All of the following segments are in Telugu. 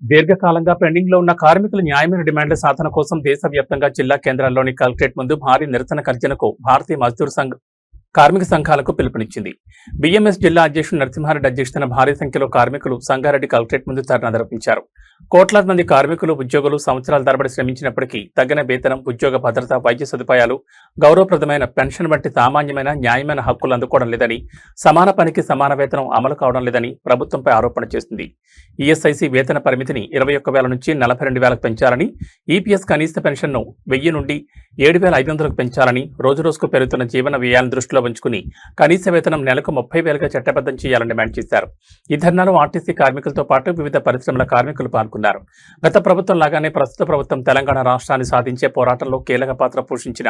దీర్ఘకాలంగా పెండింగ్ లో ఉన్న కార్మికుల న్యాయమైన డిమాండ్ల సాధన కోసం దేశవ్యాప్తంగా జిల్లా కేంద్రాల్లోని కలెక్టరేట్ ముందు భారీ నిరసన గర్జనకు భారతీయ మజ్దూర్ సంఘ్ కార్మిక సంఘాలకు పిలుపునిచ్చింది. బీఎంఎస్ జిల్లా అధ్యక్షుడు నరసింహారెడ్డి అధ్యక్షతన భారీ సంఖ్యలో కార్మికులు సంగారెడ్డి కలెక్టరేట్ ముందు ధర్నా నిర్వహించారు. కోట్లాది మంది కార్మికులు, ఉద్యోగులు సంవత్సరాల తరబడి శ్రమించినప్పటికీ తగిన వేతనం, ఉద్యోగ భద్రత, వైద్య సదుపాయాలు, గౌరవప్రదమైన పెన్షన్ వంటి సామాన్యమైన న్యాయమైన హక్కులు అందుకోవడం లేదని, సమాన పనికి సమాన వేతనం అమలు కావడం లేదని ప్రభుత్వంపై ఆరోపణ చేసింది. ఈఎస్ఐసి వేతన పరిమితిని 21,000 నుంచి 42,000 పెంచాలని, ఈపీఎస్ కనీస పెన్షన్ను 1000 నుండి 7,500కు పెంచాలని, రోజురోజుకు పెరుగుతున్న జీవన వ్యయాలను దృష్టిలో ఉంచుకుని కనీస వేతనం నెలకు 30,000గా చట్టబద్ధం చేయాలని డిమాండ్ చేశారు. ఈ ధర్నాలో ఆర్టీసీ కార్మికులతో పాటు వివిధ పరిశ్రమల కార్మికులు పాల్గొన్నారు. గత ప్రభుత్వం లాగానే ప్రస్తుత ప్రభుత్వం తెలంగాణ రాష్ట్రాన్ని సాధించే పోరాటంలో కీలక పాత్ర పోషించిన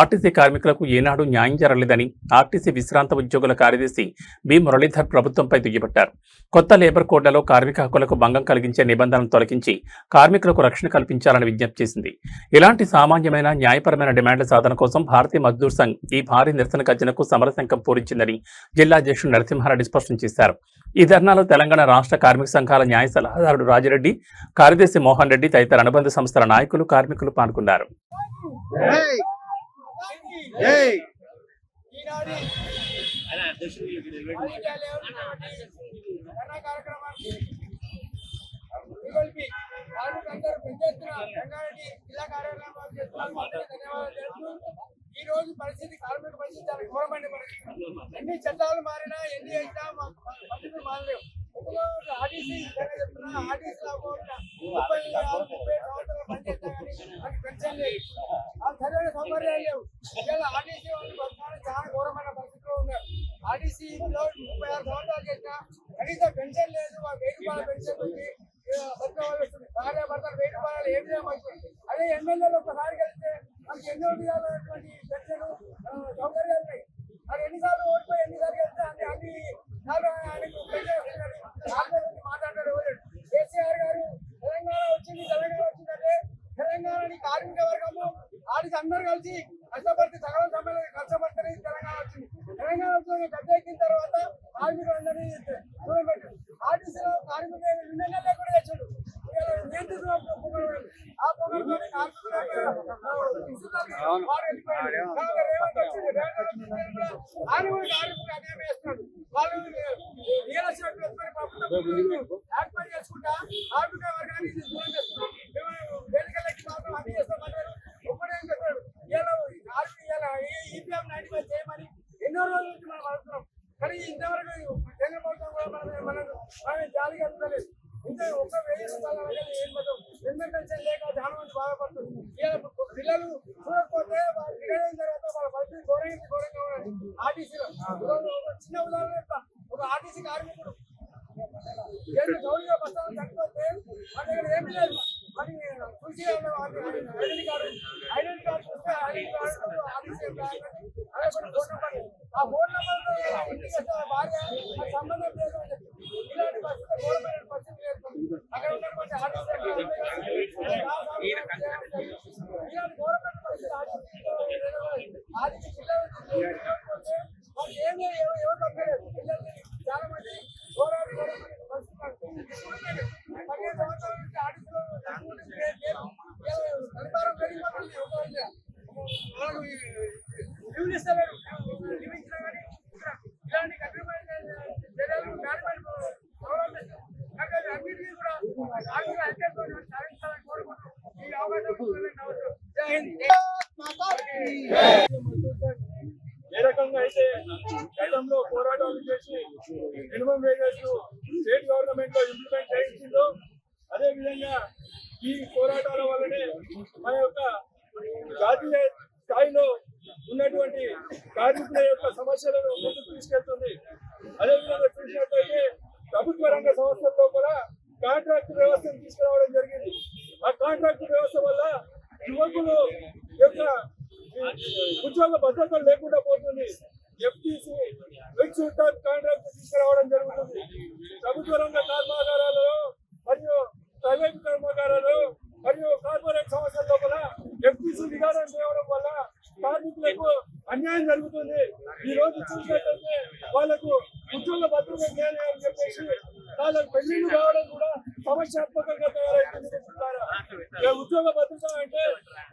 ఆర్టీసీ కార్మికులకు ఏనాడు న్యాయం జరగలేదని ఆర్టీసీ విశ్రాంత ఉద్యోగుల కార్యదర్శి బి మురళీధర్ ప్రభుత్వంపై దుయ్యబట్టారు. కొత్త లేబర్ కోడ్లలో కార్మిక హక్కులకు భంగం కలిగించే నిబంధనలను తొలగించి కార్మికులకు రక్షణ కల్పించాలని విజ్ఞప్తి చేసింది. ఇలాంటి సామాన్యమైన న్యాయపరమైన డిమాండ్ల సాధన కోసం భారతీయ మజ్దూర్ సంఘ్ ఈ భారీ నిరసన గర్జనకు సమరశంఖం పూరించిందని జిల్లా అధ్యక్షుడు నరసింహారెడ్డి స్పష్టం చేశారు. ఈ ధర్నాలో తెలంగాణ రాష్ట్ర కార్మిక సంఘాల న్యాయ సలహాదారుడు రాజిరెడ్డి, కార్యదర్శి మోహన్ రెడ్డి తదితర అనుబంధ సంస్థల నాయకులు, కార్మికులు పాల్గొన్నారు. ఈ రోజు పరిస్థితి కార్మిక పరిస్థితి చాలా ఘోరమైన పరిస్థితి. ఎన్ని చట్టాలు మారినా ఎన్ని అయినా పరిస్థితులు మారలేవు. ఆర్టీసీ చెప్తున్నా, ఆర్టీసీ 30 సంవత్సరాలు పనిచేస్తా కానీ నాకు పెన్షన్ లేదు, సరైన సౌకర్యాలు లేవు. ఇలా ఆర్టీసీ వాళ్ళు బతకాలని చాలా ఘోరమైన పరిస్థితిలో ఉన్నారు. ఆర్టీసీలో 36 సంవత్సరాలు చేసినా కనీసం పెన్షన్ లేదు. 1000 రూపాయల పెన్షన్ ఉంది, బతకాలి వస్తుంది. భార్య భర్తలు 1000 రూపాయలు ఏం చేయమంటుంది. అదే ఎమ్మెల్యేలు ఒకసారి కలిస్తే మనకి ఎన్నో విధాలైనటువంటి పెన్షన్ సౌకర్యాలు ఉన్నాయి. మరి ఎన్నిసార్లు ఓడిపోయి ఎన్నిసార్లు వెళ్తే అన్ని సార్లు ఆయనకు పెన్షన్ మాట్లాడారు. కేసీఆర్ గారు తెలంగాణ వచ్చిందంటే తెలంగాణని కార్మిక వర్గము ఆడికి అందరూ కలిసి కష్టపడితే సగం సమయంలో కష్టపడితే తెలంగాణ వచ్చింది. తెలంగాణ వచ్చిన గద్దెక్కిన తర్వాత కార్మికులందరినీ దూరం పెట్టారు. ఆర్టీసీలో కార్మికులు యూనియన్లే కూడా తెచ్చాడు. ఆ పొగలతో వాళ్ళు ఏర్పాటు చేసుకుంటా కార్మిక వర్గాన్ని దూరం చేస్తున్నారు. వేదికలకి మాత్రం అన్ని చేస్తామన్నారు. ఒక్కడేం చెప్పాడు, ఈపీఎం 95 చేయమని ఎన్నో రోజుల నుంచి మనం అడుగుతున్నాం. కానీ ఇంతవరకు కేంద్ర ప్రభుత్వం కూడా మనం జాలిగా ఉండలేదు. ఇంకా 1,000 రూపాయలు ఏం మొత్తం పెన్షన్ లేక చాలా మంది బాధపడుతుంది. పిల్లలు చూడకపోతే వాళ్ళు తిరగడం తర్వాత వాళ్ళ పరిస్థితి ఘోరంగా ఉన్నది. ఆర్టీసీలో చిన్న ఉదాహరణ చెప్తా. ఒక ఆర్టీసీ కార్మికుడు గౌరవ బస్సులు చనిపోతే వాళ్ళ దగ్గర ఏమీ లేదు. అని చూసి ఐడెంటిటీ కార్డు చూస్తే ఆర్టీసీ ఫోన్ నెంబర్, ఆ ఫోన్ నెంబర్ భార్య సంబంధం లేదు అని చెప్పి ఇలాంటి పరిస్థితి ఘోరమైన పరిస్థితి ఏర్పడుతుంది. అక్కడ ఉన్నటువంటి ఆర్టీసీ ఇలాంటి ఘోరమైన పరిస్థితి ఆర్టీసీ పిల్లలు వాళ్ళు ఏమీ ఎవరు పక్కలేదు. పిల్లల్ని చాలా మంది పోరాడి పరిస్థితి 15 సంవత్సరాల నుంచి ఆర్టీసీలో అధికారం పెరిగిపోతుంది. వాళ్ళకు లీవ్లు ఇస్తలేరు. లీవ్ ఇచ్చినా కానీ ఇలాంటి కఠినమైన చర్యలు గవర్నమెంట్ గౌరవిస్తుంది. కాబట్టి అన్నింటినీ కూడా ఆర్థిక ఐక్యతతో సాధించాలని కోరుకుంటూ ఈ అవకాశం జై హింద్. ఏ రకంగా అయితే గతంలో పోరాటాలు చేసి మినిమం వేజెస్ స్టేట్ గవర్నమెంట్ లో ఇంప్లిమెంట్ చేయించిందో అదే విధంగా ఈ పోరాటాల వల్లనే మన యొక్క జాతీయ స్థాయిలో ఉన్నటువంటి కార్మికుల యొక్క సమస్యలను ముందుకు తీసుకెళ్తుంది. అదేవిధంగా చూసినట్లయితే ప్రభుత్వ రంగ సంస్థల్లో కూడా కాంట్రాక్ట్ వ్యవస్థను తీసుకురావడం జరిగింది. ఆ కాంట్రాక్ట్ వ్యవస్థ వల్ల యువకులు యొక్క ఉద్యోగ భద్రత లేకుండా పోతుంది. ఎఫ్టీసీ ఫిక్స్డ్ టర్మ్ కాంట్రాక్ట్ తీసుకురావడం జరుగుతుంది. ప్రభుత్వ రంగ కర్మాగారాలలో మరియు ప్రైవేట్ కర్మాగారాలు మరియు కార్పొరేట్ సంస్థల్లో కూడా ఎఫ్టీసీ విధానం చేయడం వల్ల కార్మికులకు అన్యాయం జరుగుతుంది. ఈ రోజు చూసినట్లయితే వాళ్ళకు ఉద్యోగ భద్రత చేయాలి అని చెప్పేసి వాళ్ళకు పెళ్లిళ్ళు కావడం కూడా సమస్యాత్మకంగా తయారైంది. ఉద్యోగ భద్రత అంటే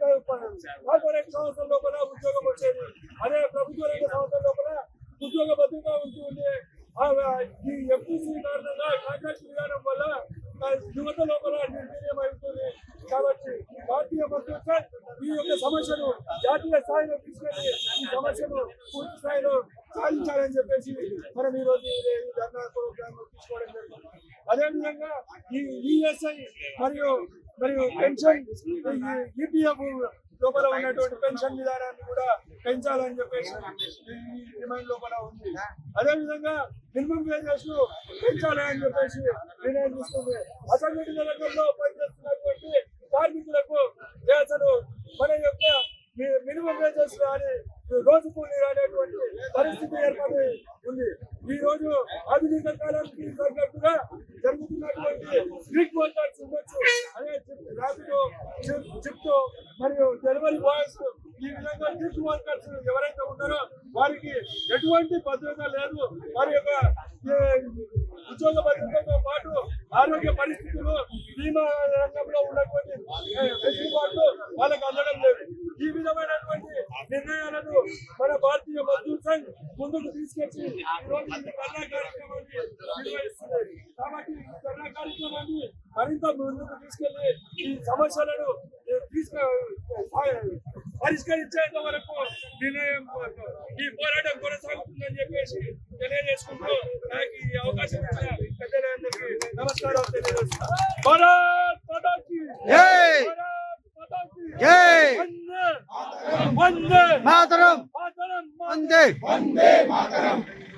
కార్పొరేట్ సంస్థల లోపల ఉద్యోగం వచ్చేది, అదే ప్రభుత్వ రంగ సంస్థల లోపల ఉద్యోగ భద్రత ఉంటుంది. ఈ ఎఫ్టీసీ కారణంగా కాంట్రాక్ట్ విధానం వల్ల యువత లోపల నిర్వీర్యం అవుతుంది. కాబట్టి భారతీయ భద్రత ఈ యొక్క సమస్యను జాతీయ స్థాయిలో తీసుకెళ్లి ఈ సమస్యను పూర్తి స్థాయిలో సాధించాలని చెప్పేసి మనం ఈ రోజు ధర్నా ప్రోగ్రామ్ తీసుకోవడం జరిగింది. అదేవిధంగా ఈ ఈఎస్ఐ మరియు పెన్షన్ ఈపీఎఫ్ లోపల ఉన్నటువంటి పెన్షన్ విధానాన్ని కూడా పెంచాలని చెప్పేసి ఈ డిమాండ్ లోపల ఉంది. అదేవిధంగా మినిమం వేజెస్ పెంచాలని చెప్పేసి నిర్ణయం తీసుకుంది. అసంఘటిత రంగంలో పనిచేస్తున్నటువంటి కార్మికులకు అసలు మన యొక్క మినిమం వేజెస్ కానీ రోజు కూలీ అనేటువంటి పరిస్థితి ఏర్పడి ఉంది. ఈ రోజు ఆధునిక కాలానికి తగ్గట్టుగా జరుగుతున్నటువంటి స్ట్రీట్ వర్కర్స్ ఉండొచ్చు, అదే ర్యాపిడో, జిప్టో మరియు డెలివరీ బాయ్స్, ఈ విధంగా స్ట్రీట్ వర్కర్స్ ఎవరైతే ఉన్నారో వారికి ఎటువంటి భద్రత లేదు. వారి యొక్క ఉద్యోగ భద్రతతో పాటు ఆరోగ్య పరిస్థితులు, బీమా రంగంలో ఉన్నటువంటి వెసులుబాట్లు వాళ్ళకు అందడం లేదు. ఈ విధమైనటువంటి నిర్ణయాలను మన భారతీయ మజ్దూర్ సంఘ్ ముందుకు తీసుకొచ్చి ఈరోజు ఈ ధర్నా కార్యక్రమాన్ని నిర్వహిస్తుంది. కాబట్టి ఈ ధర్నా కార్యక్రమాన్ని మరింత ముందుకు తీసుకెళ్లి ఈ సమస్యలను పరిష్కరించేంత వరకు నిర్ణయం ఈ పోరాటం కొనసాగుతుందని చెప్పేసి తెలియజేసుకుంటూ నాకు ఈ అవకాశం ఇచ్చిన పెద్దలందరికీ నమస్కారం తెలియజేస్తున్నాను. భారత్ మాతా కీ జై, భారత్ మాతా కీ జై, వందే మాతరం, వందే మాతరం.